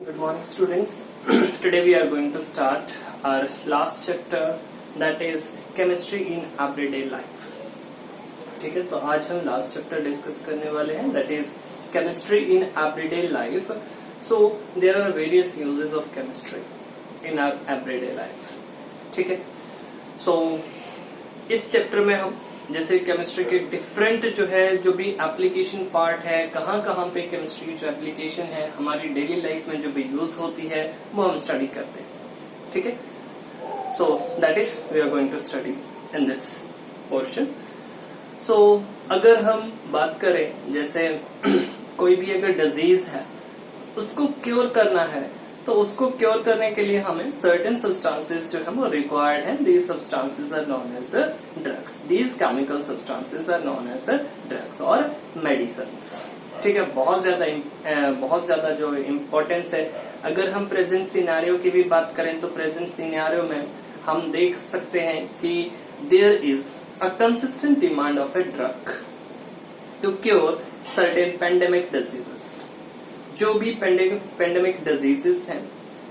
Good morning, students. Today we are going to start our last chapter, that is chemistry in everyday life. ठीक है, तो आज हम last chapter discuss करने वाले हैं, that is chemistry in everyday life. So there are various uses of chemistry in our everyday life. ठीक है, so इस चैप्टर में हम जैसे केमिस्ट्री के डिफरेंट जो भी एप्लीकेशन पार्ट है, कहाँ कहाँ पे केमिस्ट्री की जो एप्लीकेशन है हमारी डेली लाइफ में जो भी यूज होती है वो हम स्टडी करते हैं. ठीक है, so that is we are going to study in this portion. So अगर हम बात करें जैसे कोई भी अगर डिजीज है उसको क्योर करना है तो उसको क्योर करने के लिए हमें सर्टेन सब्सटेंसेस जो है वो रिक्वायर्ड है. These substances are known as drugs. These chemical substances are known as drugs और मेडिसिन्स. ठीक है, बहुत ज्यादा जो इम्पोर्टेंस है. अगर हम प्रेजेंट सिनेरियो की भी बात करें तो प्रेजेंट सिनेरियो में हम देख सकते हैं कि there is a consistent demand of a drug to cure certain pandemic diseases. जो भी पेंडेमिक डिजीजेस हैं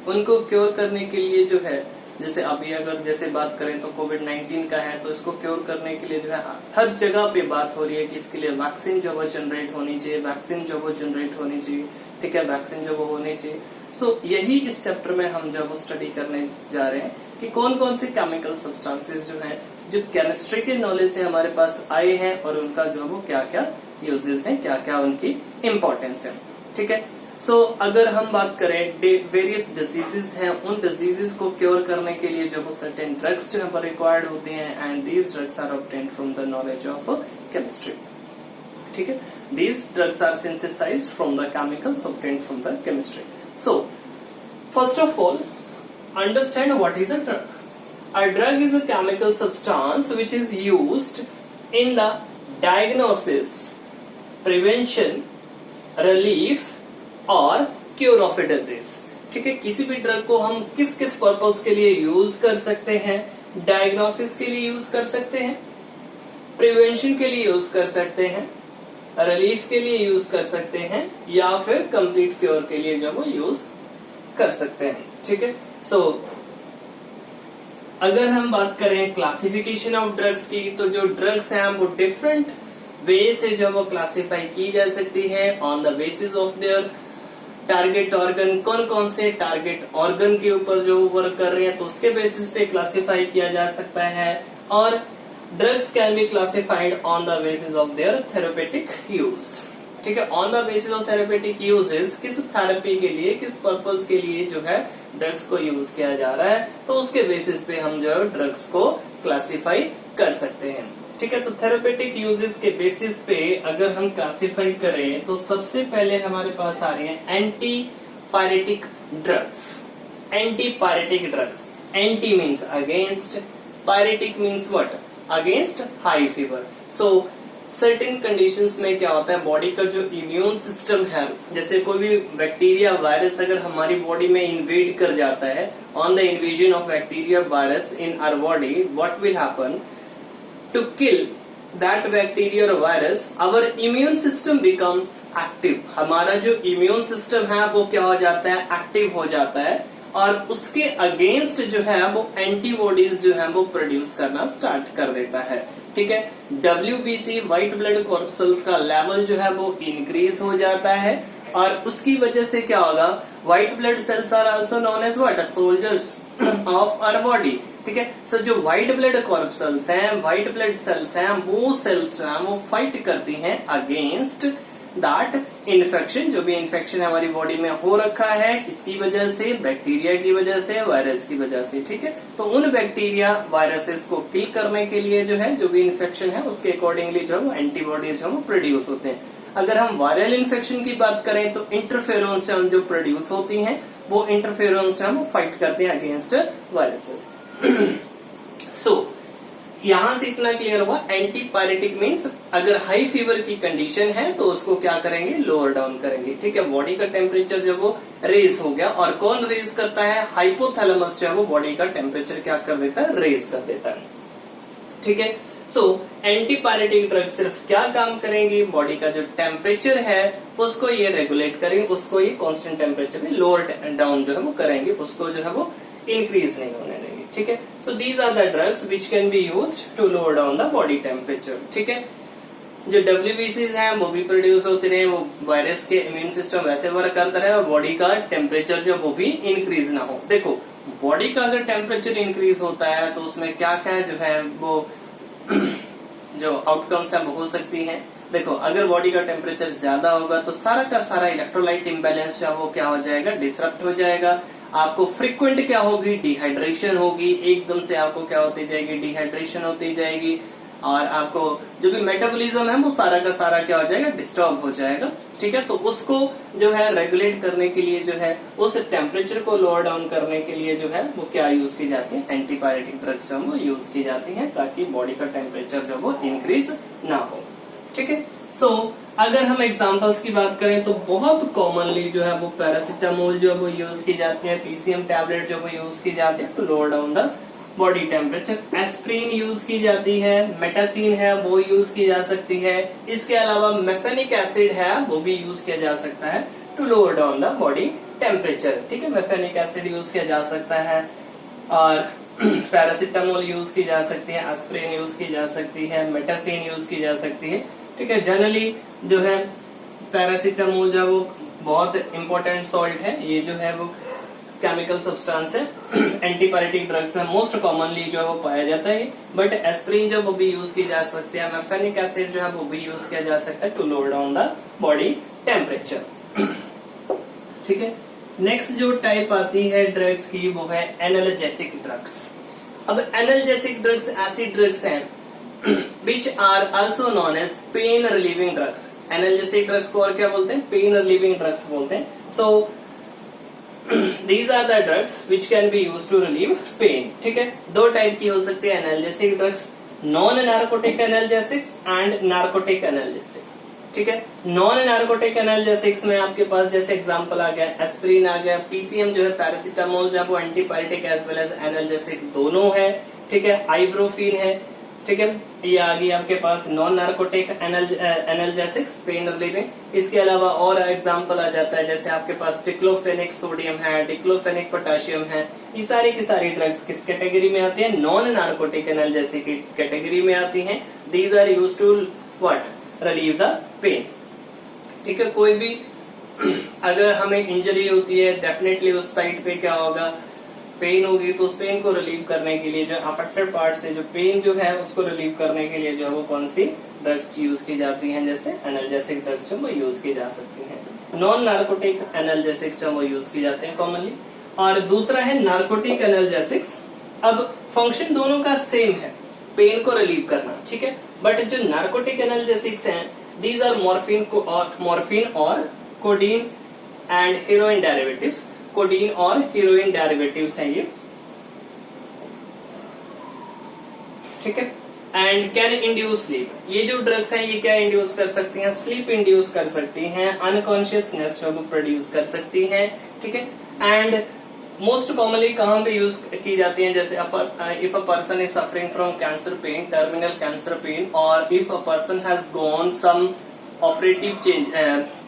उनको क्योर करने के लिए जो है, जैसे अभी अगर जैसे बात करें तो कोविड-19 का है तो इसको क्योर करने के लिए जो है हर जगह पे बात हो रही है कि इसके लिए वैक्सीन जो वो जनरेट होनी चाहिए, ठीक है, वैक्सीन जो वो होनी चाहिए. सो यही इस चैप्टर में हम जो वो स्टडी करने जा रहे हैं कि कौन कौन से केमिकल सब्सटेंसेस जो है जो केमिस्ट्री के नॉलेज से हमारे पास आए हैं और उनका जो वो क्या क्या यूजेस हैं, क्या क्या उनकी इम्पोर्टेंस है. ठीक है, सो अगर हम बात करें वेरियस डिजीजेस हैं, उन डिजीजेस को क्योर करने के लिए जो वो सर्टेन ड्रग्स जो है रिक्वायर्ड होते हैं and these drugs are obtained from the knowledge of chemistry. ठीक है, these drugs are synthesised from the chemicals obtained from the chemistry. So first of all understand what is a drug. A drug is a chemical substance which is used in the diagnosis, prevention, relief और cure of a disease. ठीक है, किसी भी drug को हम किस किस purpose के लिए यूज कर सकते हैं. डायग्नोसिस के लिए यूज कर सकते हैं, प्रिवेंशन के लिए यूज कर सकते हैं, रिलीफ के लिए यूज कर सकते हैं या फिर कंप्लीट क्योर के लिए जो वो यूज कर सकते हैं. ठीक है, सो अगर हम बात करें क्लासिफिकेशन ऑफ ड्रग्स की तो जो ड्रग्स हैं वो डिफरेंट वे से जो वो क्लासिफाई की जा सकती है on the basis of their target organ. कौन कौन से टारगेट ऑर्गन के ऊपर जो वर्क कर रहे हैं तो उसके बेसिस पे क्लासिफाई किया जा सकता है. और drugs can be classified on the basis of their therapeutic use. ठीक है, on the basis of therapeutic uses, किस थेरेपी के लिए, किस पर्पज के लिए जो है ड्रग्स को यूज किया जा रहा है तो उसके बेसिस पे हम जो है ड्रग्स को क्लासिफाई कर सकते हैं. ठीक है, तो थेरेपेटिक यूजेस के बेसिस पे अगर हम क्लासिफाई करें तो सबसे पहले हमारे पास आ रही है anti pyretic drugs. Anti pyretic drugs, anti means against, pyretic means what, against high fever. So certain conditions में क्या होता है, बॉडी का जो इम्यून सिस्टम है, जैसे कोई भी बैक्टीरिया वायरस अगर हमारी बॉडी में इन्वेड कर जाता है, on the invasion of bacteria virus in our body, what will happen to kill that bacteria or virus, our immune system becomes active. हमारा जो इम्यून सिस्टम है वो क्या हो जाता है, एक्टिव हो जाता है और उसके अगेंस्ट जो है वो एंटीबॉडीज जो है वो प्रोड्यूस करना स्टार्ट कर देता है. ठीक है, WBC व्हाइट ब्लड कॉर्पसेल्स का लेवल जो है वो इंक्रीज हो जाता है और उसकी वजह से क्या होगा, white blood cells are also known as what, soldiers of our body. ठीक है, सो जो व्हाइट ब्लड कॉर्पसेल्स हैं, व्हाइट ब्लड सेल्स हैं, वो सेल्स जो हैं वो फाइट करती हैं अगेंस्ट दैट इन्फेक्शन. जो भी इन्फेक्शन हमारी बॉडी में हो रखा है, किसकी वजह से, बैक्टीरिया की वजह से, वायरस की वजह से. ठीक है, तो उन बैक्टीरिया वायरसेस को किल करने के लिए जो है जो भी इन्फेक्शन है उसके अकॉर्डिंगली जो है एंटीबॉडीज जो प्रोड्यूस होते हैं. अगर हम वायरल इन्फेक्शन की बात करें तो इंटरफेरोन से जो प्रोड्यूस होती हैं वो इंटरफेरोन से हम फाइट करते हैं अगेंस्ट वायरसेस. सो यहां से इतना क्लियर हुआ, एंटी पायरेटिक मीन्स अगर हाई फीवर की कंडीशन है तो उसको क्या करेंगे, लोअर डाउन करेंगे. ठीक है, बॉडी का टेम्परेचर जो वो रेज हो गया और कौन रेज करता है, हाइपोथैलेमस जो है वो बॉडी का टेम्परेचर क्या कर देता है, रेज कर देता है. ठीक है, सो एंटीपायरेटिक ड्रग सिर्फ क्या काम करेंगी, बॉडी का जो टेम्परेचर है उसको ये रेगुलेट करेंगे, उसको ये कांस्टेंट टेम्परेचर में लोअर डाउन जो है वो करेंगे, उसको जो है वो इंक्रीज नहीं होने देंगे। ठीक है, so these are the drugs which can be used to lower down the body temperature. ठीक है, जो WBCs हैं वो भी प्रोड्यूस होते रहे, वो वायरस के इम्यून सिस्टम वैसे वर्क करता रहे और बॉडी का टेम्परेचर जो वो भी इंक्रीज ना हो। देखो बॉडी का अगर टेम्परेचर इंक्रीज होता है तो उसमें क्या क्या जो है वो जो आउटकम्स है वो हो सकती हैं। देखो अगर बॉडी का टेम्परेचर ज्यादा होगा तो सारा का सारा इलेक्ट्रोलाइट इम्बैलेंस जो है वो क्या हो जाएगा, डिसरप्ट हो जाएगा। आपको फ्रिक्वेंट क्या होगी, डिहाइड्रेशन होगी, एकदम से आपको क्या होती जाएगी, डिहाइड्रेशन होती जाएगी और आपको जो भी मेटाबॉलिज्म है वो सारा का सारा क्या हो जाएगा, डिस्टर्ब हो जाएगा। ठीक है, तो उसको जो है रेगुलेट करने के लिए जो है उस टेम्परेचर को लोअर डाउन करने के लिए जो है वो क्या यूज की जाती है, एंटीपायरेटिक ड्रग्स जो वो यूज की जाती है ताकि बॉडी का टेम्परेचर जो वो इंक्रीज ना हो। ठीक है, सो अगर हम एग्जांपल्स की बात करें तो बहुत कॉमनली जो है वो पैरासिटामोल जो है वो यूज की जाती है, PCM टैबलेट जो वो यूज की जाती है to lower down the body temperature. Aspirin use की जाती है, मेटासिन है वो यूज की जा सकती है, इसके अलावा मेफेनिक एसिड है वो भी यूज किया जा सकता है to lower down the body temperature. ठीक है, मेफेनिक एसिड यूज किया जा सकता है और पैरासिटामोल यूज की जा सकती है, एस्प्रिन यूज की जा सकती है, मेटासिन यूज की जा सकती है। ठीक है, जनरली जो है पैरासिटामोल जो है वो बहुत इंपॉर्टेंट सॉल्ट है, ये जो है वो केमिकल सब्सटेंस है, एंटीपायरेटिक ड्रग्स में मोस्ट कॉमनली जो है वो पाया जाता है। बट एस्प्रिन जो वो भी यूज की जा सकती है, मेफेनिक एसिड जो है वो भी यूज किया जा सकता है to lower down the body temperature. ठीक है, नेक्स्ट जो टाइप आती है ड्रग्स की वो है एनाल्जेसिक ड्रग्स। अब एनाल्जेसिक ड्रग्स ऐसी ड्रग्स हैं which are also known as pain relieving drugs। Analgesic drugs को और क्या बोलते हैं, पेन रिलीविंग ड्रग्स बोलते हैं। सो these are the drugs which can be used to relieve pain। ठीक है, दो टाइप की हो सकती है analgesic drugs, non narcotic analgesics and narcotic analgesic. ठीक है, नॉन नार्कोटिक एनाल्जेसिक्स में आपके पास जैसे एग्जांपल आ गया एस्प्रिन आ गया, PCM जो है पैरासिटामोल जो है वो antipyretic as well as analgesic दोनों है। ठीक है, आइब्रोफिन है। ठीक है, ये आ गई आपके पास non narcotic analgesics pain relieving. इसके अलावा और एग्जांपल आ जाता है जैसे आपके पास डिक्लोफेनिक सोडियम है, डिक्लोफेनिक पोटेशियम है। ये सारी की सारी ड्रग्स किस कैटेगरी में आती है, नॉन नार्कोटिक एनाल्जेसिक कैटेगरी में आती हैं। These are used to what, relieve the pain. ठीक है, कोई भी अगर हमें इंजरी होती है डेफिनेटली उस साइड पे क्या होगा, पेन होगी, तो उस पेन को रिलीव करने के लिए जो अफेक्टेड पार्ट से जो पेन जो है उसको रिलीव करने के लिए जो है वो कौन सी ड्रग्स यूज की जाती हैं, जैसे एनाल्जेसिक ड्रग्स जो वो यूज की जा सकती हैं। नॉन नार्कोटिक एनाल्जेसिक्स जो वो यूज की जाते हैं कॉमनली। और दूसरा है नार्कोटिक एनाल्जेसिक्स। अब फंक्शन दोनों का सेम है, पेन को रिलीव करना। ठीक है, बट जो नार्कोटिक एनाल्जेसिक्स हैं दीज आर मॉर्फिन और codeine and heroine derivatives. Codeine और हीरोइन डेरिवेटिव्स हैं ये। ठीक है, एंड कैन इंड्यूस स्लीप। ये जो ड्रग्स हैं ये क्या इंड्यूस कर सकती हैं, स्लीप इंड्यूस कर सकती हैं, अनकॉन्शियसनेस जो प्रोड्यूस कर सकती हैं। ठीक है, एंड मोस्ट कॉमनली कहाँ पे यूज की जाती हैं, जैसे if a person is suffering from cancer pain, terminal cancer pain, और if a person has gone some operative change,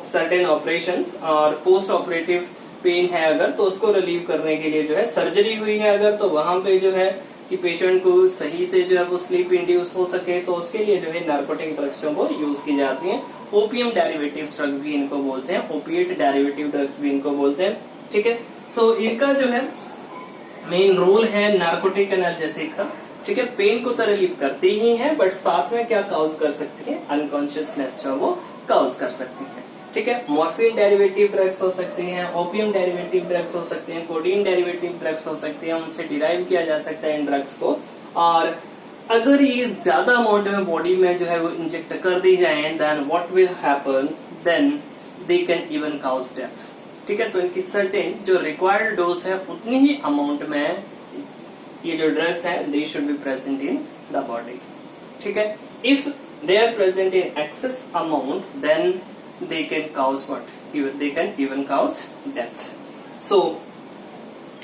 certain operations और पोस्ट ऑपरेटिव पेन है अगर, तो उसको रिलीव करने के लिए जो है सर्जरी हुई है अगर, तो वहां पे जो है कि पेशेंट को सही से जो है वो स्लीप इंड्यूस हो सके, तो उसके लिए जो है नार्कोटिक ड्रग्स वो यूज की जाती हैं। ओपियम डेरिवेटिव ड्रग भी इनको बोलते हैं, ओपिएट डेरिवेटिव ड्रग्स भी इनको बोलते हैं। ठीक है, सो इनका जो है मेन रोल है नार्कोटिक एनाल्जेसिक का। ठीक है, पेन को तो रिलीव करती ही है बट साथ में क्या काउज कर सकती है, अनकॉन्शियसनेस जो वो काउज कर सकती है। ठीक है, मॉर्फिन डेरिवेटिव ड्रग्स हो सकती हैं, ओपियम डेरिवेटिव ड्रग्स हो सकती हैं, कोडीन डेरिवेटिव ड्रग्स हो सकती हैं, उनसे डिराइव किया जा सकता है इन ड्रग्स को। और अगर ये ज्यादा अमाउंट में बॉडी में जो है वो इंजेक्ट कर दी जाए then what will happen, then they can even cause death. ठीक है, तो इनकी सर्टेन जो रिक्वायर्ड डोज है उतनी ही अमाउंट में ये जो ड्रग्स है they should be present in the body. ठीक है, if they are present in excess amount then they can cause what? They can even cause death. So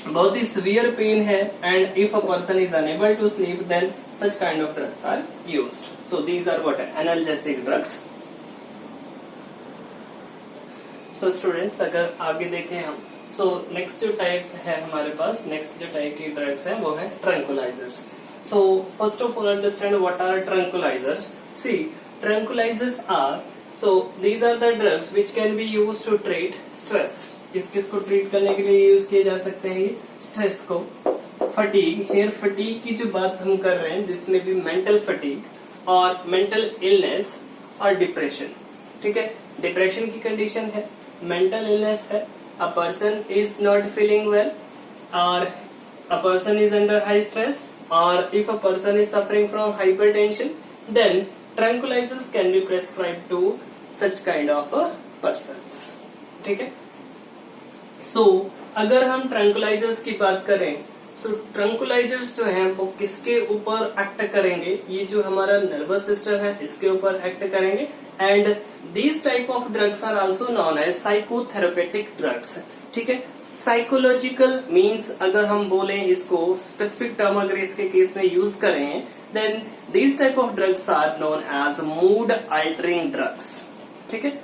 बहुत ही सिवियर पेन है, and if a person is unable to sleep then such kind of drugs are used. So these are what analgesic drugs. So students, अगर आगे देखें हम, so next जो type है हमारे पास, नेक्स्ट जो टाइप की ड्रग्स है वो है tranquillisers. So first of all understand what are tranquillisers. See, tranquillisers are, so these are the drugs which can be used to treat stress. किस किस को ट्रीट करने के लिए यूज किए जा सकते हैं? ये स्ट्रेस को, फटीग. हेयर फटीग की जो बात हम कर रहे हैं, जिसमें भी मेंटल फटीग और मेंटल इलनेस और डिप्रेशन. ठीक है, डिप्रेशन की कंडीशन है, मेंटल इलनेस है, a person is not feeling well, or a person is under high stress, or if a person is suffering from hypertension, then tranquilizers can be prescribed to such kind of persons. ठीक है. So अगर हम tranquillisers की बात करें, सो tranquillisers जो हैं वो किसके ऊपर एक्ट करेंगे? ये जो हमारा नर्वस सिस्टम है इसके ऊपर एक्ट करेंगे. And these type of drugs are also known as psychotherapeutic drugs. ठीक है, साइकोलॉजिकल मीन्स अगर हम बोलें इसको, स्पेसिफिक टर्म अगर इसके केस में यूज करें, then these type of drugs are known as mood altering drugs. ठीक है.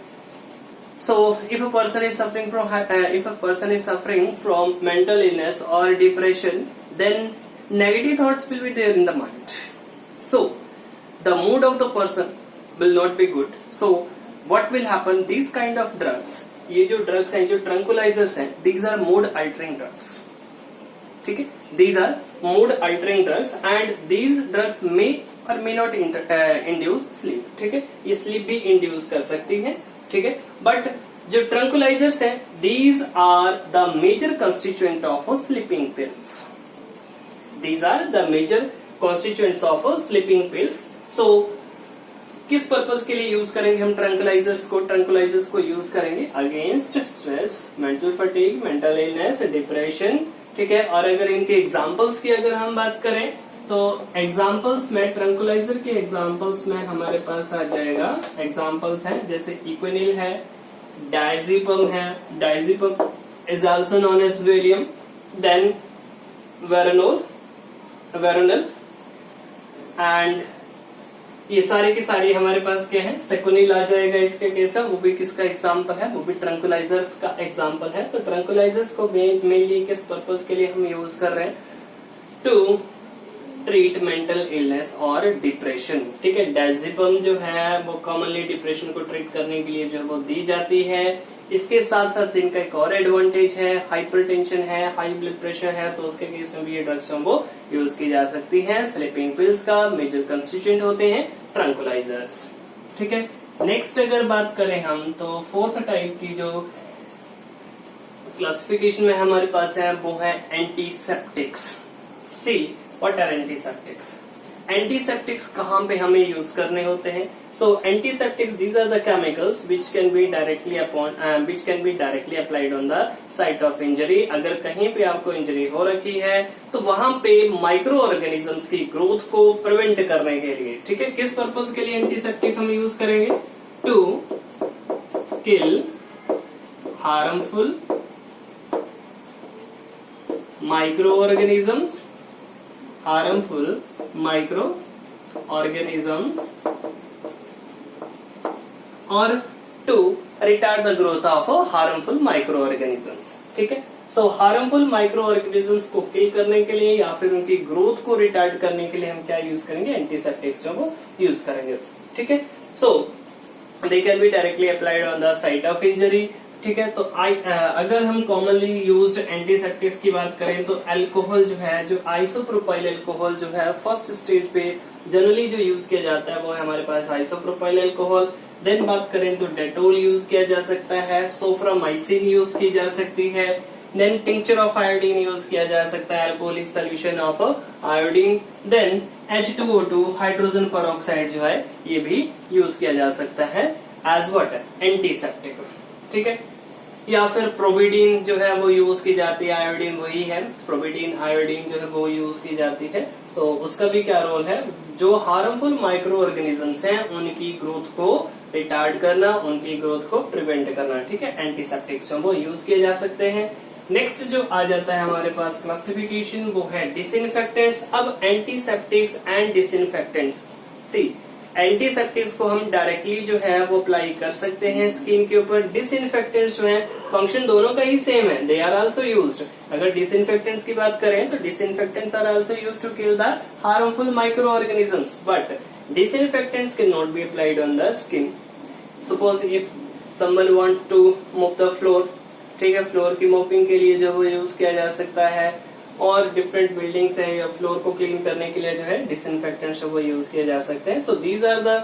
So if a person is suffering from mental illness or depression, then negative thoughts will be there in the mind. So the mood of the person will not be good. So what will happen? These kind of drugs, ये जो drugs हैं, जो tranquilizers हैं, these are mood altering drugs. ठीक है, these are mood altering drugs and these drugs may or may not induce sleep. ठीक है, ये sleep भी induce कर सकती है. ठीक है, बट जो ट्रैंकुलाइजर्स हैं, these are the major constituent of sleeping pills. These are the major constituents of sleeping pills. So किस पर्पज के लिए यूज करेंगे हम ट्रैंकुलाइजर्स को? ट्रैंकुलाइजर्स को यूज करेंगे against stress, mental fatigue, mental illness, depression. ठीक है, और अगर इनके एग्जाम्पल्स की अगर हम बात करें तो एग्जाम्पल्स में, ट्रैंकुलाइजर के एग्जाम्पल्स में हमारे पास आ जाएगा, एग्जाम्पल्स हैं जैसे इक्विनिल है, डायजिपम है, diazepam is also known as Valium, then Veronal, and ये सारी की सारी हमारे पास क्या है? सेकोनिल आ जाएगा इसके केस में, वो भी किसका एग्जाम्पल है? वो भी ट्रैंकुलाइजर्स का एग्जाम्पल है. तो ट्रैंकुलाइजर्स को मेनली किस पर्पज के लिए हम यूज कर रहे हैं? टू ट्रीट मेंटल इलनेस और डिप्रेशन. ठीक है, डायजिपम जो है वो कॉमनली डिप्रेशन को ट्रीट करने के लिए जो है वो दी जाती है. इसके साथ साथ इनका एक और एडवांटेज है, हाइपरटेंशन है, हाई ब्लड प्रेशर है, तो उसके केस में भी ये ड्रग्स वो यूज की जा सकती है. स्लीपिंग पिल्स का मेजर कंस्टिट्यूएंट होते हैं ट्रैंकुलाइजर्स. ठीक है, नेक्स्ट अगर बात करें हम, तो फोर्थ टाइप की जो क्लासिफिकेशन में हमारे पास है वो है antiseptics. See, What are antiseptics? Antiseptics कहाँ पे हमें यूज करने होते हैं? So antiseptics, these are the chemicals which can be directly applied on the site of injury. अगर कहीं पे आपको इंजरी हो रखी है तो वहां पे माइक्रो ऑर्गेनिजम्स की ग्रोथ को प्रिवेंट करने के लिए, ठीक है, किस पर्पज के लिए एंटीसेप्टिक हम यूज करेंगे? To kill harmful micro organisms, harmful microorganisms, or to retard the growth of harmful microorganisms. ठीक है, सो हार्मफुल माइक्रोऑर्गेनिजम्स को किल करने के लिए या फिर उनकी ग्रोथ को रिटार्ड करने के लिए हम क्या यूज करेंगे? एंटीसेप्टिक्स जो यूज करेंगे. ठीक है, so they can be directly applied on the site of injury. ठीक है, तो अगर हम कॉमनली यूज्ड एंटीसेप्टिक्स की बात करें तो अल्कोहल जो है, जो आइसोप्रोपाइल अल्कोहल जो है फर्स्ट स्टेज पे जनरली जो यूज किया जाता है वो है हमारे पास आइसोप्रोपाइल अल्कोहल. देन बात करें तो डेटोल यूज किया जा सकता है, सोफ्रामाइसिन यूज की जा सकती है, देन टिंक्चर ऑफ आयोडीन यूज किया जा सकता है, alcoholic solution of iodine, then H2O2 hydrogen peroxide जो है ये भी यूज किया जा सकता है एज व्हाट? एंटीसेप्टिक. ठीक है, या फिर प्रोविडीन जो है वो यूज की जाती है, आयोडीन वही है, प्रोविडीन आयोडीन जो है वो यूज की जाती है. तो उसका भी क्या रोल है? जो हार्मफुल माइक्रो ऑर्गेनिजम्स हैं उनकी ग्रोथ को रिटार्ड करना, उनकी ग्रोथ को प्रिवेंट करना. ठीक है, एंटीसेप्टिक्स जो वो यूज किए जा सकते हैं. नेक्स्ट जो आ जाता है हमारे पास क्लासिफिकेशन, वो है डिसइंफेक्टेंट्स। अब antiseptics and disinfectants. See, antiseptics को हम डायरेक्टली जो है वो अप्लाई कर सकते हैं स्किन के ऊपर। डिसइंफेक्टेंट्स जो है फंक्शन दोनों का ही सेम है, दे आर आल्सो यूज्ड। अगर डिसइंफेक्टेंट्स की बात करें तो disinfectants are also used to kill the harmful micro organisms, but disinfectants can not be applied on the skin. Suppose if someone want to mop the floor, ठीक है, floor की mopping के लिए जो वो यूज किया जा सकता है, और डिफरेंट बिल्डिंग्स है या फ्लोर को क्लीन करने के लिए जो है डिसइंफेक्टेंट्स वो यूज किए जा सकते हैं। So these are the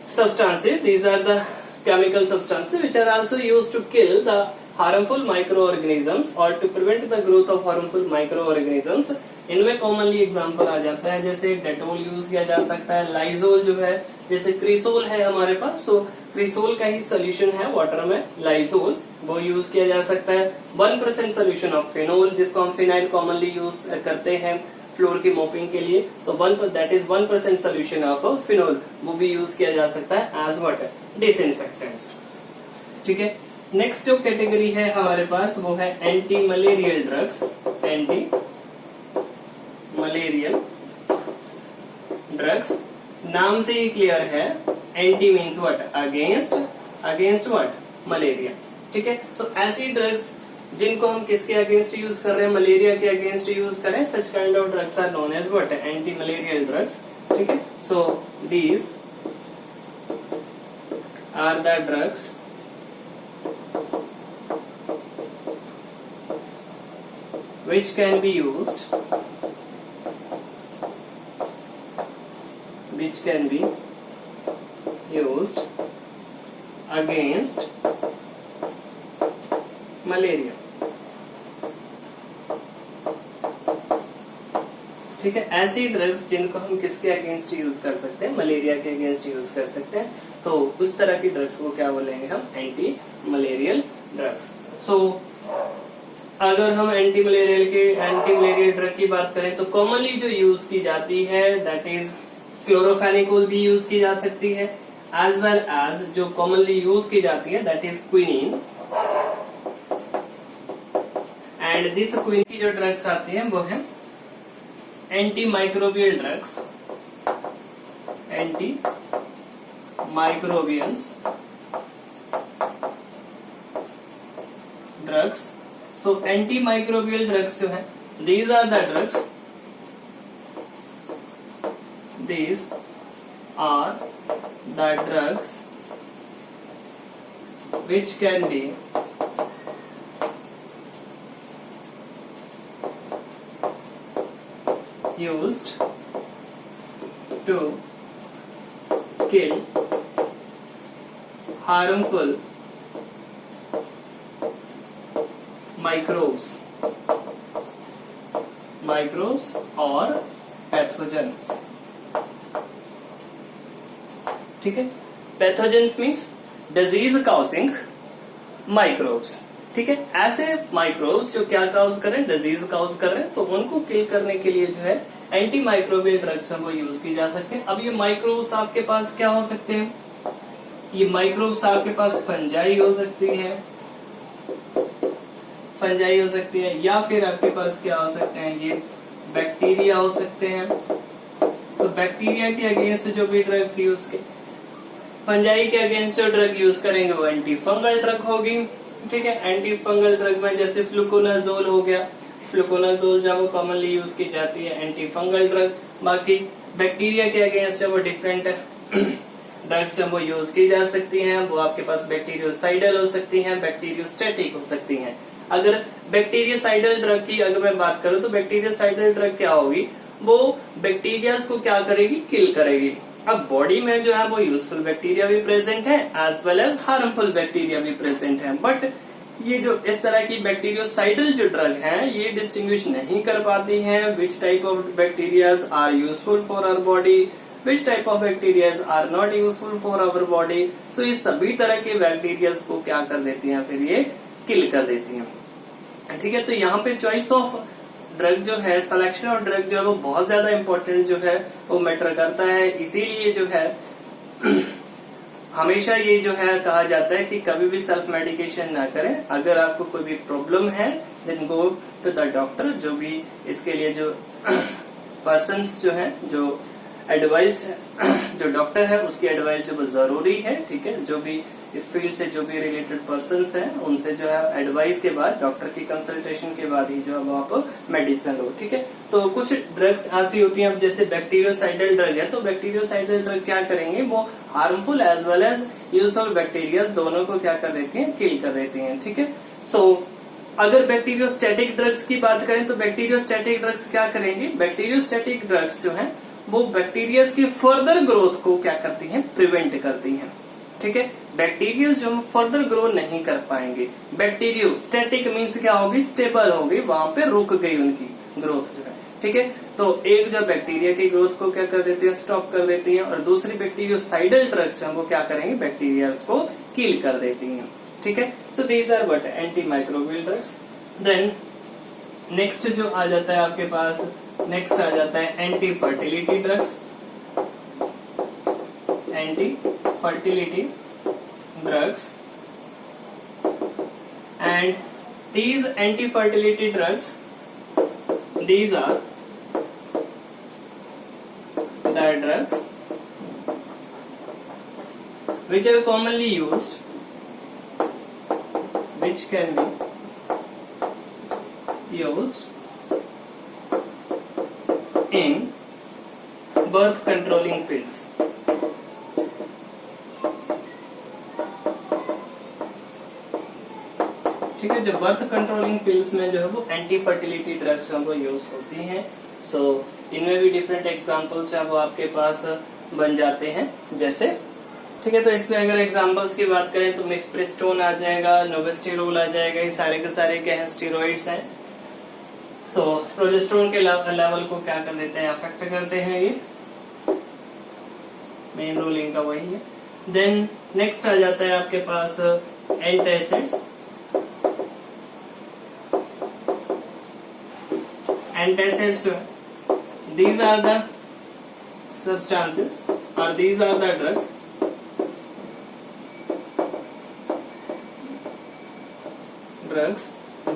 substances, these are the chemical substances which are also used to kill the harmful microorganisms or to prevent the growth of harmful microorganisms। इनमें कॉमनली एग्जांपल आ जाता है, जैसे डेटोल यूज किया जा सकता है, लाइजोल जो है, जैसे क्रिसोल है हमारे पास, तो क्रिसोल का ही सोल्यूशन है वाटर में, लाइजोल, वो यूज किया जा सकता है। 1% सोल्यूशन ऑफ फिनोल, जिसको हम फिनाइल कॉमनली यूज करते हैं फ्लोर की मोपिंग के लिए, तो that is 1% solution of phenol, वो भी यूज किया जा सकता है एज व्हाट, डिसइंफेक्टेंट्स। ठीक है, नेक्स्ट जो कैटेगरी है हमारे पास वो है anti malarial drugs. Anti malarial drugs, नाम से ही क्लियर है, anti means what, against, against what, malaria. ठीक है, तो ऐसी ड्रग्स जिनको हम किसके अगेंस्ट यूज कर रहे हैं, मलेरिया के अगेंस्ट यूज करें, such kind of drugs are known as what, anti malarial drugs. ठीक है, so these are the drugs which can be used against malaria. ठीक है, ऐसी ड्रग्स जिनको हम किसके अगेंस्ट यूज कर सकते हैं, मलेरिया के अगेंस्ट यूज कर सकते हैं, तो उस तरह की ड्रग्स को क्या बोलेंगे हम, एंटी मलेरियल ड्रग्स। सो अगर हम एंटी मलेरियल ड्रग की बात करें तो कॉमनली जो यूज की जाती है दैट इज क्लोरोफेनिकोल भी यूज की जा सकती है, एज वेल एज जो कॉमनली यूज की जाती है that is quinine. And this quin की जो ड्रग्स आती हैं वो है anti microbial drugs, antimicrobians drugs. So anti microbial drugs जो है, these are the drugs, these are the drugs which can be used to kill harmful microbes or pathogens। ठीक है, pathogens means disease causing microbes. ठीक है, ऐसे microbes जो क्या cause करें, डिजीज काउज कर रहे हैं, तो उनको किल करने के लिए जो है एंटी माइक्रोबियल ड्रग्स वो यूज की जा सकते हैं। अब ये माइक्रोब्स आपके पास क्या हो सकते हैं, ये माइक्रोब्स आपके पास फंजाई हो सकती है, फंजाई हो सकती है, या फिर आपके पास क्या हो सकते हैं, ये बैक्टीरिया हो सकते हैं। तो बैक्टीरिया के अगेंस्ट जो भी ड्रग्स यूज के, फंजाई के अगेंस्ट जो ड्रग यूज करेंगे वो एंटी फंगल ड्रग होगी। ठीक है, एंटी फंगल ड्रग में जैसे फ्लुकोनाजोल हो गया, फ्लुकोनाजोल जब वो कॉमनली यूज की जाती है एंटी फंगल ड्रग। बाकी बैक्टीरिया के अगेंस्ट जब वो डिफरेंट ड्रग्स जब वो यूज की जा सकती हैं, वो आपके पास बैक्टीरियोसाइडल हो सकती हैं, बैक्टीरियोस्टैटिक हो सकती हैं। अगर बैक्टीरियोसाइडल ड्रग की अगर मैं बात करूं तो बैक्टीरियोसाइडल ड्रग क्या होगी, वो बैक्टीरिया को क्या करेगी, किल करेगी। अब बॉडी में जो है वो यूजफुल बैक्टीरिया भी प्रेजेंट है as well as harmful bacteria भी प्रेजेंट है, बट ये जो इस तरह की बैक्टीरियोसाइडल जो ड्रग हैं ये डिस्टिंग्विश नहीं कर पाती हैं which type of bacterias are useful for our body, which type of bacterias are not useful for our body. So ये सभी तरह के बैक्टीरियाज को क्या कर देती हैं, फिर ये किल कर देती हैं। ठीक है, तो यहाँ पे चॉइस ऑफ ड्रग जो है, सिलेक्शन ऑफ ड्रग जो है वो बहुत ज्यादा इम्पोर्टेंट जो है वो मैटर करता है। इसीलिए जो है हमेशा ये जो है कहा जाता है कि कभी भी सेल्फ मेडिकेशन ना करें। अगर आपको कोई भी प्रॉब्लम है then go to the doctor. जो भी इसके लिए जो पर्सन्स जो है, जो एडवाइज्ड है, जो डॉक्टर है उसकी एडवाइस जो जरूरी है, ठीक है। जो भी इस फील्ड से जो भी रिलेटेड पर्सन्स हैं उनसे जो है एडवाइस के बाद, डॉक्टर की कंसल्टेशन के बाद ही जो है आप मेडिसिन लो, ठीक है। तो कुछ ड्रग्स ऐसी होती हैं, अब जैसे बैक्टीरियोसाइडल ड्रग है, तो बैक्टीरियोसाइडल ड्रग क्या करेंगे, वो harmful as well as useful bacteria दोनों को क्या कर देती हैं, किल कर देती हैं, ठीक है। सो अगर बैक्टीरियोस्टैटिक ड्रग्स की बात करें तो बैक्टीरियोस्टैटिक ड्रग्स क्या करेंगे, बैक्टीरियोस्टैटिक ड्रग्स जो है वो बैक्टीरिया की फर्दर ग्रोथ को क्या करती हैं, प्रिवेंट करती हैं, ठीक है। बैक्टीरिया जो फर्दर ग्रो नहीं कर पाएंगे। बैक्टीरियो स्टैटिक मीन्स क्या होगी, स्टेबल होगी, वहां पे रुक गई उनकी ग्रोथ जो है, ठीक है। तो एक जो बैक्टीरिया की ग्रोथ को क्या कर देती है, स्टॉप कर देती है, और दूसरी बैक्टीरियोसाइडल ड्रग्स वो क्या करेंगे, बैक्टीरिया को किल कर देती हैं, ठीक है। So these are what, anti microbial drugs. Then next जो आ जाता है आपके पास, नेक्स्ट आ जाता है anti fertility drugs. Anti fertility drugs, and these anti-fertility drugs, these are the drugs which are commonly used, which can be used in birth controlling pills. ठीक है, जो बर्थ कंट्रोलिंग पिल्स में जो है वो एंटी फर्टिलिटी ड्रग्स जो है वो यूज होती हैं। सो इनमें भी डिफरेंट एग्जांपल्स है वो आपके पास बन जाते हैं, जैसे, ठीक है। तो इसमें अगर एग्जांपल्स की बात करें तो मिफ्प्रिस्टोन आ जाएगा, नोवेस्टेरोल आ जाएगा, ये सारे के सारे क्या है, स्टेरॉइड्स हैं। सो प्रोजेस्टेरोन के लेवल को क्या कर देते हैं, अफेक्ट करते हैं, ये मेन रोल इनका वही है। देन नेक्स्ट आ जाता है आपके पास antacids. Antacids, these are the substances or these are the drugs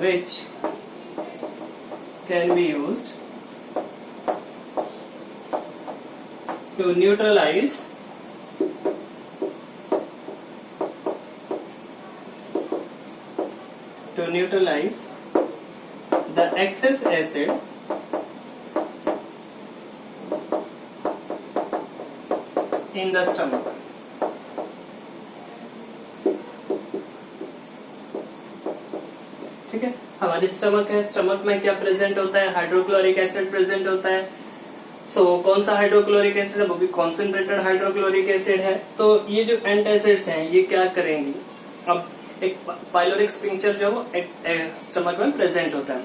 which can be used to neutralize the excess acid in the stomach. ठीक है, हमारी स्टमक है, स्टमक में क्या प्रेजेंट होता है, हाइड्रोक्लोरिक एसिड प्रेजेंट होता है। सो कौन सा हाइड्रोक्लोरिक एसिड है, वो भी कॉन्सेंट्रेटेड हाइड्रोक्लोरिक एसिड है। तो ये जो एंटासिड्स हैं ये क्या करेंगी, अब एक पाइलोरिक स्पिंक्चर जो वो स्टमक में प्रेजेंट होता है,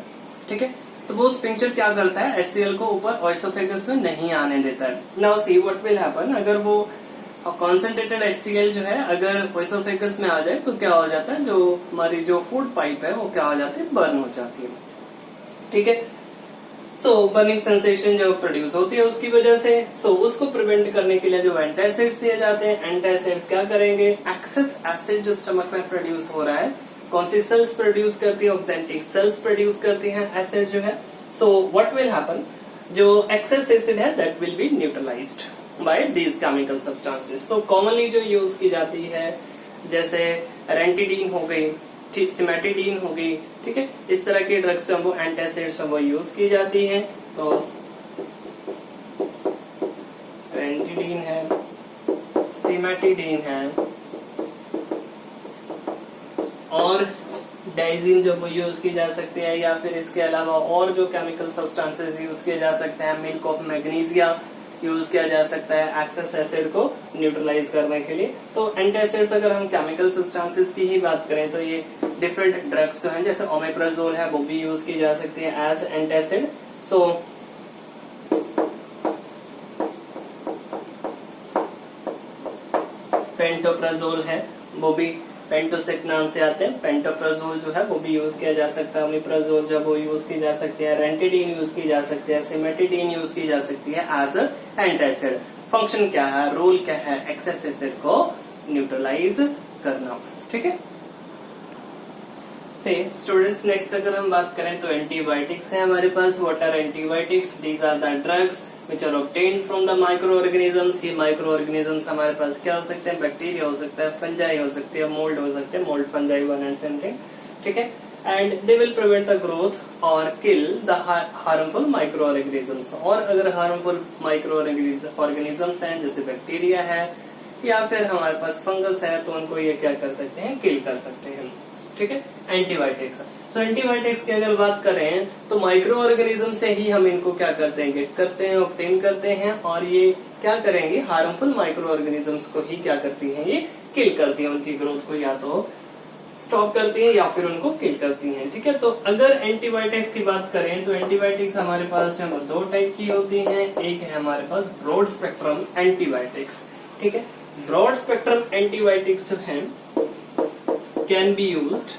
ठीक है। तो वो स्पिंक्चर क्या करता है, एचसीएल को ऊपर ओएसोफेगस में नहीं आने देता है। Now see what will happen, अगर वो कॉन्सेंट्रेटेड एचसीएल जो है अगर ओएसोफेगस में आ जाए तो क्या हो जाता है, जो हमारी जो फूड पाइप है वो क्या हो जाती है, बर्न हो जाती है, ठीक है। सो बर्निंग सेंसेशन जो प्रोड्यूस होती है उसकी वजह से, सो उसको प्रिवेंट करने के लिए जो एंटासिड्स दिए जाते हैं, एंटासिड्स क्या करेंगे, एक्सेस एसिड जो स्टमक में प्रोड्यूस हो रहा है, कौन सी सेल्स प्रोड्यूस करती है, ऑक्जेंटिक सेल्स प्रोड्यूस करती हैं एसिड जो है। सो व्हाट विल हैपन, जो एक्सेस एसिड है that will be neutralised by these chemical substances. तो कॉमनली जो यूज की जाती है जैसे रेंटिडीन हो गई, ठीक, सिमेटिडीन हो गई, ठीक है, इस तरह के ड्रग्स जो वो एंटासिड्स वो यूज की जाती हैं। तो रेंटिडीन है, सिमेटिडीन है और डाइजीन जो वो यूज की जा सकती है, या फिर इसके अलावा और जो केमिकल सब्सटेंसेस यूज किए जा सकते हैं, मिल्क ऑफ मैग्नीशिया यूज किया जा सकता है एक्सेस एसिड को न्यूट्रलाइज करने के लिए। तो एंटासिड्स अगर हम केमिकल सब्सटेंसेस की ही बात करें तो ये डिफरेंट ड्रग्स जो हैं, जैसे ओमेप्राजोल है वो भी यूज की जा सकती है एज एंटासिड। सो पेंटोप्राजोल है वो भी पेंटोसिक नाम से आते हैं, पेंटोप्राजोल जो है वो भी यूज किया जा सकता है, ओमेप्राजोल जो वो यूज की जा सकती है, रेंटिडीन यूज की जा सकती है, सिमेटिडीन यूज की जा सकती है एज एंटासिड। फंक्शन क्या है, रोल क्या है, एक्सेस एसिड को न्यूट्रलाइज करना। ठीक है, से स्टूडेंट्स नेक्स्ट अगर हम बात करें तो एंटीबायोटिक्स है हमारे पास। What are antibiotics? These are the drugs which are obtained from the microorganisms. ये माइक्रो ऑर्गेनिजम्स हमारे पास क्या हो सकते हैं? बैक्टीरिया हो सकता है, फंजाई हो सकती है, मोल्ड हो सकते हैं, mould fungi one and same thing. ठीक है, and they will prevent the growth और kill the harmful micro organisms. और अगर हार्मफुल माइक्रो ऑर्गेनिजम्स हैं जैसे बैक्टीरिया है या फिर हमारे पास फंगस है तो उनको ये क्या कर सकते हैं? किल कर सकते हैं। ठीक है, एंटीबायोटिक्स। सो एंटीबायोटिक्स की अगर बात करें तो माइक्रो ऑर्गेनिज्म से ही हम इनको क्या करते हैं? गेट करते हैं, ऑब्टेन करते हैं, और ये क्या करेंगे? हार्मफुल माइक्रो ऑर्गेनिजम्स को ही क्या करती हैं? ये किल करती हैं, उनकी ग्रोथ को या तो स्टॉप करती है या फिर उनको किल करती हैं। ठीक है, तो अगर एंटीबायोटिक्स की बात करें तो एंटीबायोटिक्स हमारे पास जो है 2 टाइप की होती हैं। एक है हमारे पास ब्रॉड स्पेक्ट्रम एंटीबायोटिक्स। ठीक है, ब्रॉड स्पेक्ट्रम एंटीबायोटिक्स जो है can be used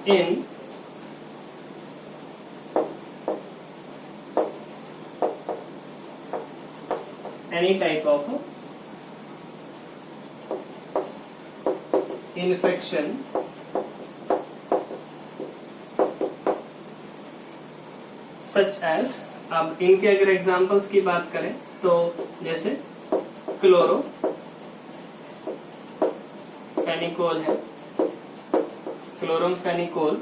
in any type of infection such as, अब इनके अगर एग्जांपल्स की बात करें तो जैसे क्लोरो फेनिकोल है, क्लोरमफेनिकोल,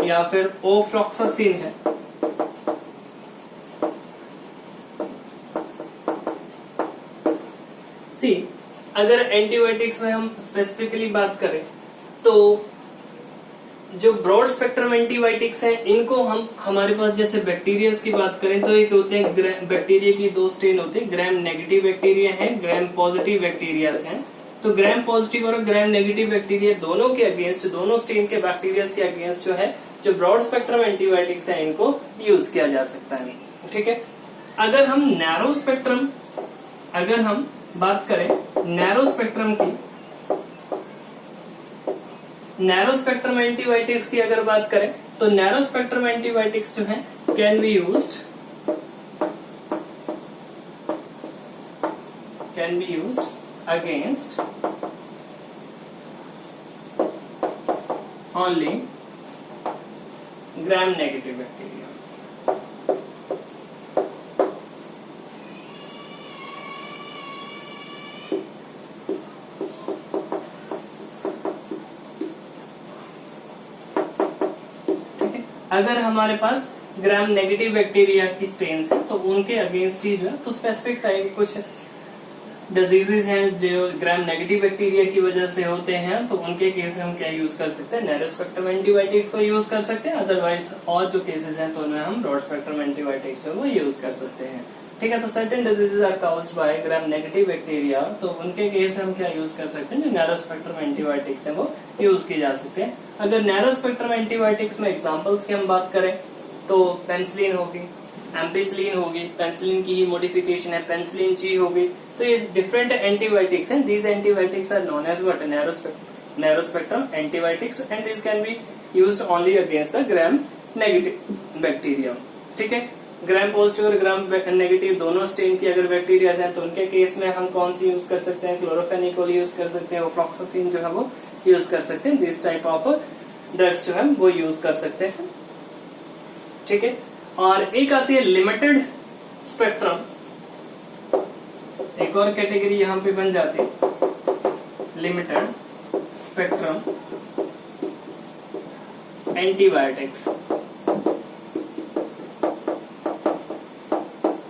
या फिर ओफ्लॉक्सासिन है, सी अगर एंटीबायोटिक्स में हम स्पेसिफिकली बात करें तो जो ब्रॉड स्पेक्ट्रम एंटीबायोटिक्स हैं इनको हम हमारे पास जैसे बैक्टीरिया की बात करें तो एक होते हैं बैक्टीरिया की 2 स्ट्रेन होते हैं, ग्राम नेगेटिव बैक्टीरिया है, ग्राम पॉजिटिव बैक्टीरिया हैं। तो ग्राम पॉजिटिव और ग्राम नेगेटिव बैक्टीरिया दोनों के अगेंस्ट, दोनों स्ट्रेन के बैक्टीरिया के अगेंस्ट जो है जो ब्रॉड स्पेक्ट्रम एंटीबायोटिक्स है इनको यूज किया जा सकता है। ठीक है, अगर हम नैरो स्पेक्ट्रम, अगर हम बात करें नैरो स्पेक्ट्रम की, नैरो स्पेक्ट्रम एंटीबायोटिक्स की अगर बात करें तो नैरो स्पेक्ट्रम एंटीबायोटिक्स जो है can be used against only gram negative bacteria. अगर हमारे पास ग्राम नेगेटिव बैक्टीरिया की स्ट्रेन्स है तो उनके अगेंस्ट ही जो है तो स्पेसिफिक टाइप कुछ डिजीजेज हैं जो ग्राम नेगेटिव बैक्टीरिया की वजह से होते हैं तो उनके केस में हम क्या यूज कर सकते हैं? नैरो स्पेक्ट्रम एंटीबायोटिक्स को यूज कर सकते हैं। अदरवाइज और जो केसेस हैं तो उनमें हम ब्रॉड स्पेक्ट्रम एंटीबायोटिक्स वो यूज कर सकते हैं। ठीक है, तो certain diseases are caused by gram negative bacteria, तो उनके केस में हम क्या यूज कर सकते हैं? जो नैरो स्पेक्ट्रम एंटीबायोटिक्स है वो यूज किए जा सकते हैं। अगर नैरो स्पेक्ट्रम एंटीबायोटिक्स में एग्जांपल्स की हम बात करें तो पेनिसिलिन होगी, एम्पिसिलिन होगी, पेनिसिलिन की ही मॉडिफिकेशन है पेनिसिलिन जी होगी। तो ये डिफरेंट एंटीबायोटिक्स हैं। These antibiotics are known as what? Narrow spectrum antibiotics and this can be used only against the gram negative bacteria. ठीक है, ग्राम पॉजिटिव और ग्राम नेगेटिव दोनों स्ट्रेन की अगर बैक्टीरिया हैं तो उनके केस में हम कौन सी यूज कर सकते हैं? क्लोरोफेनिकोल यूज कर सकते हैं, ओफ्लॉक्सासिन जो है वो यूज कर सकते हैं। दिस टाइप ऑफ ड्रग्स जो है वो यूज कर सकते हैं। ठीक है, और एक आती है लिमिटेड स्पेक्ट्रम, एक और कैटेगरी यहां पे बन जाती है लिमिटेड स्पेक्ट्रम एंटीबायोटिक्स।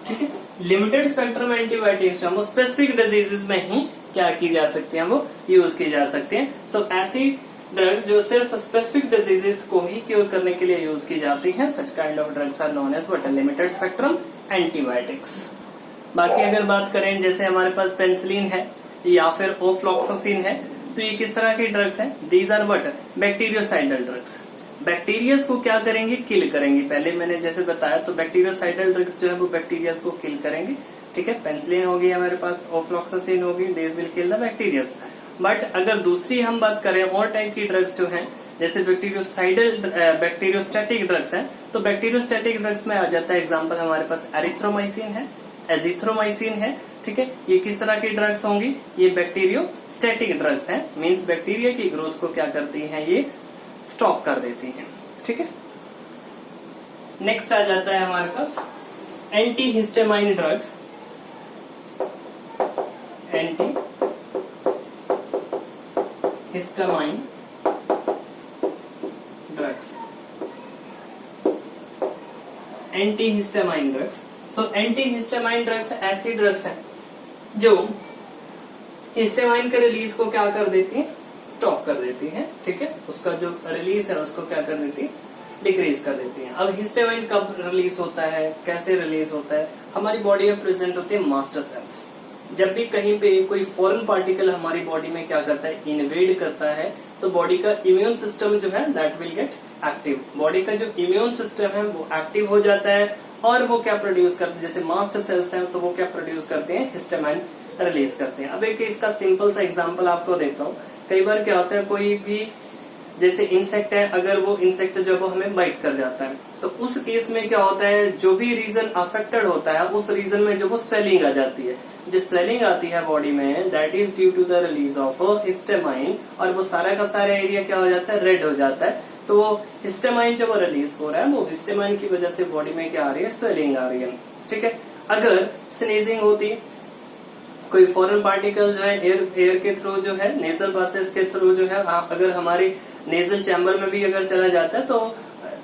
ठीक है, लिमिटेड स्पेक्ट्रम एंटीबायोटिक्स वो स्पेसिफिक डिजीजेज में ही क्या की जा सकती है? वो यूज की जा सकती है। सो ऐसी ड्रग्स जो सिर्फ स्पेसिफिक डिजीजेस को ही क्योर करने के लिए यूज की जाती हैं, such kind of drugs are known as what? Limited spectrum antibiotics. बाकी अगर बात करें जैसे हमारे पास पेनिसिलिन है या फिर ओफ्लॉक्सासिन है तो ये किस तरह के ड्रग्स हैं? These are what? Bactericidal drugs. Bacterias को क्या करेंगे? किल करेंगे। पहले मैंने जैसे बताया तो बैक्टीरियोसाइडल ड्रग्स जो है वो बैक्टीरियाज को किल करेंगे। ठीक है, पेनिसिलिन होगी हमारे पास, ओफ्लॉक्सासिन होगी, this will kill the bacterias. But अगर दूसरी हम बात करें और टाइप की ड्रग्स जो हैं जैसे बैक्टीरियोस्टैटिक ड्रग्स हैं तो बैक्टीरियोस्टैटिक ड्रग्स में आ जाता है एग्जांपल हमारे पास एरिथ्रोमाइसिन है, एजिथ्रोमाइसिन है, ठीक है। ये किस तरह की ड्रग्स होंगी, ये बैक्टीरियोस्टैटिक ड्रग्स हैं, मींस बैक्टीरिया की ग्रोथ को क्या करती हैं, ये स्टॉप कर देती हैं, ठीक है। नेक्स्ट आ जाता है हमारे पास anti histamine drugs. Anti histamine drugs, anti histamine drugs. So anti histamine drugs ऐसी ड्रग्स हैं जो हिस्टामाइन के रिलीज को क्या कर देती है, स्टॉप कर देती है, ठीक है। उसका जो रिलीज है उसको क्या कर देती है, डिक्रीज कर देती है। अब हिस्टामाइन कब रिलीज होता है, कैसे रिलीज होता है, हमारी बॉडी में प्रेजेंट होते हैं मास्टर सेल्स। जब भी कहीं पे कोई फॉरेन पार्टिकल हमारी बॉडी में क्या करता है, इन्वेड करता है, तो बॉडी का इम्यून सिस्टम जो है that will get active. Body का जो इम्यून सिस्टम है वो एक्टिव हो जाता है और वो क्या प्रोड्यूस करते हैं, जैसे मास्टर सेल्स हैं तो वो क्या प्रोड्यूस करते हैं, हिस्टामाइन रिलीज करते हैं। अब एक इसका सिंपल सा एग्जांपल आपको देता हूँ। कई बार क्या होता है, कोई भी जैसे इंसेक्ट है, अगर वो इंसेक्ट जब वो हमें बाइट कर जाता है तो उस केस में क्या होता है, जो भी रीजन अफेक्टेड होता है उस रीजन में जो वो स्वेलिंग आ जाती है। जो स्वेलिंग आती है बॉडी में that is due to the release of histamine, और वो सारा का सारा एरिया क्या हो जाता है, रेड हो जाता है। तो वो हिस्टामाइन जब वो रिलीज हो रहा है, वो हिस्टामाइन की वजह से बॉडी में क्या आ रही है, स्वेलिंग आ रही है, ठीक है। अगर स्नीजिंग होती, कोई फॉरेन पार्टिकल जो है एयर के थ्रू जो है, नेजल पासेज के थ्रू जो है, आप अगर हमारे नेजल चैम्बर में भी अगर चला जाता है तो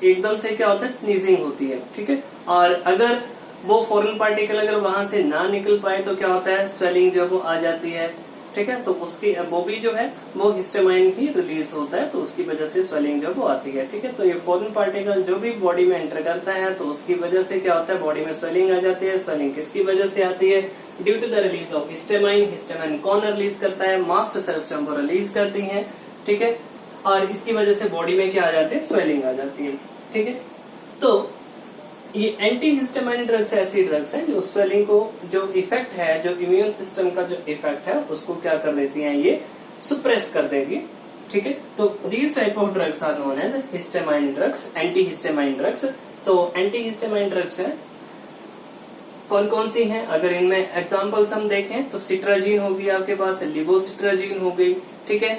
एकदम से क्या होता है, स्नीजिंग होती है, ठीक है। और अगर वो फॉरेन पार्टिकल अगर वहां से ना निकल पाए तो क्या होता है, स्वेलिंग जो वो आ जाती है, ठीक है। तो उसकी वो भी जो है वो हिस्टामाइन ही रिलीज होता है, तो उसकी वजह से स्वेलिंग जो वो आती है, ठीक है। तो ये फॉरेन पार्टिकल जो भी बॉडी में एंटर करता है तो उसकी वजह से क्या होता है, बॉडी में स्वेलिंग आ जाती है। स्वेलिंग किसकी वजह से आती है, due to the release of histamine. Histamine कौन रिलीज करता है, मास्ट सेल्स जो रिलीज करती है, ठीक है। और इसकी वजह से बॉडी में क्या आ जाते हैं, स्वेलिंग आ जाती है, ठीक है। तो ये एंटी हिस्टामाइन ड्रग्स ऐसी ड्रग्स हैं जो स्वेलिंग को, जो इफेक्ट है, जो इम्यून सिस्टम का जो इफेक्ट है उसको क्या कर देती हैं, ये सुप्रेस कर देगी, ठीक है। तो these type of drugs are known as histamine drugs, anti histamine drugs. So anti histamine drugs है कौन कौन सी हैं, अगर इनमें एग्जांपल्स हम देखें तो सिट्राजीन होगी आपके पास, लिवोसिट्राजीन हो गई, ठीक है।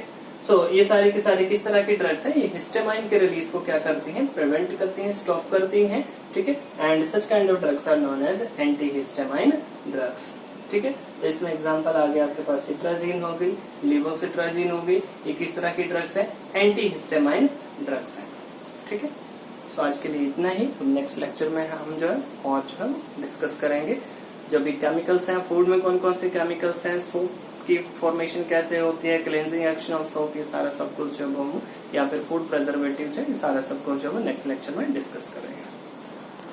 सो ये सारी की सारी किस तरह की ड्रग्स हैं, ये हिस्टामाइन के रिलीज को क्या करती हैं, प्रिवेंट करती हैं, स्टॉप करती हैं, ठीक है। And such kind of drugs are known as anti histamine drugs, ठीक है। तो इसमें एग्जांपल आ गया आपके पास, सिट्राजीन हो गई, लिवोसिट्राजीन हो गई, ये किस तरह की ड्रग्स है, एंटी हिस्टामाइन ड्रग्स है, ठीक है। सो आज के लिए इतना ही। नेक्स्ट लेक्चर में हम जो है और जो है डिस्कस करेंगे जो भी केमिकल्स हैं, फूड में कौन कौन से केमिकल्स हैं, सोप की फॉर्मेशन कैसे होती है, क्लेंजिंग एक्शन ऑफ सोप, ये सारा सब कुछ जो हम, या फिर फूड प्रिजर्वेटिव जो है, ये सारा सब कुछ जो है नेक्स्ट लेक्चर में डिस्कस करेंगे।